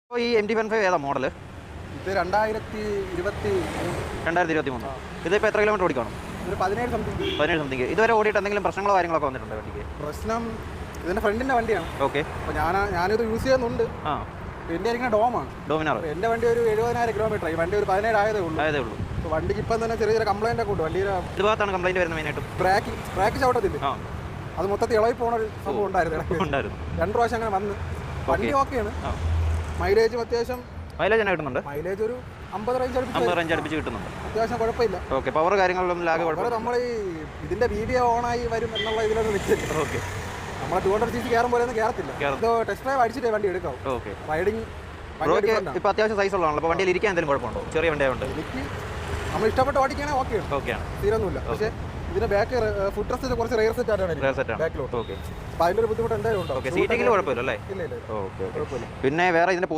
അപ്പോൾ ഈ MT-15 ഏതാ മോഡൽ? ഇത് 2023. ഇതിപ്പോൾ എത്ര കിലോമീറ്റർ ഓടിക്കണം? ഒരു 17 സംതിങ്. ഇതുവരെ ഓടിയിട്ട് എന്തെങ്കിലും പ്രശ്നങ്ങളോ കാര്യങ്ങളൊക്കെ വന്നിട്ടുണ്ടോ വണ്ടിക്ക്? പ്രശ്നം ഇതിൻ്റെ ഫ്രണ്ടിൻ്റെ വണ്ടിയാണ്. ഓക്കെ. അപ്പോൾ ഞാനിത് യൂസ് ചെയ്യുന്നുണ്ട്. എൻ്റെ ആയിരിക്കുന്ന ഡോമിനാർ. എൻ്റെ വണ്ടി ഒരു 70,000 കിലോമീറ്റർ. ഈ വണ്ടി ഒരു 17 ആയതേ ഉള്ളൂ. അപ്പോൾ വണ്ടിക്ക് ഇപ്പം തന്നെ ചെറിയ കംപ്ലൈൻ്റ് ഒക്കെ ഉണ്ട്. വണ്ടിയുടെ ഇത് ഭാഗത്താണ് കംപ്ലൈൻറ്റ് വരുന്നത് മെയിനായിട്ടും. ബ്രേക്ക് ചവിട്ടത്തില്ല. അത് മൊത്തത്തിൽ ഇളകി പോകുന്ന ഒരു സംഭവം ഉണ്ടായിരുന്നു. 2 പ്രാവശ്യം അങ്ങനെ വന്ന്. വണ്ടി ഓക്കെയാണ്. മൈലേജ് അത്യാവശ്യം മൈലേജ് തന്നെ കിട്ടുന്നുണ്ട്. മൈലേജ് ഒരു 50 റേഞ്ച് അടുപ്പിച്ച് കിട്ടുന്നുണ്ട്. അത്യാവശ്യം കുഴപ്പമില്ല. ഓക്കെ. പവർ കാര്യങ്ങളിലും ലാഗ് കുഴപ്പമില്ല. നമ്മൾ ഈ ഇതിൻ്റെ വീഡിയോ ഓണായി വരും എന്നുള്ള ഇതിലൊന്നും വെച്ചിട്ട് ഓക്കെ. നമ്മളെ 200cc കയറും പോലെ ഒന്നും കയറത്തില്ല. ഇത് ടെസ്റ്റ് ഡ്രൈവ് അടിച്ചിട്ടേ വണ്ടി എടുക്കാം. ഓക്കെ. റൈഡിങ് ഇപ്പോൾ അത്യാവശ്യം സൈസ് ഉള്ളതാണല്ലോ. അപ്പോൾ വണ്ടിയിൽ ഇരിക്കാൻ എന്തെങ്കിലും കുഴപ്പമുണ്ടോ? ചെറിയ വണ്ടിയായതുകൊണ്ട് എനിക്ക് നമ്മൾ ഇഷ്ടപ്പെട്ട് ഓടിക്കുകയാണെങ്കിൽ ഓക്കെയാണ്. തീരൊന്നുമില്ല. പക്ഷേ ഇതിന്റെ ബാക്ക് ഫുഡ് റെസ്റ്റ് കുറച്ച് റെയർ സെറ്റ് ആണ് ബാക്കിലോട്ട്. ഓക്കെ. അപ്പോൾ അതിലൊരു ബുദ്ധിമുട്ട് എന്തായാലും ഉണ്ടോ? സീറ്റിംഗിൽ കുഴപ്പമില്ല അല്ലേ? ഇല്ല. ഓക്കെ. പിന്നെ വേറെ ഇതിന്റെ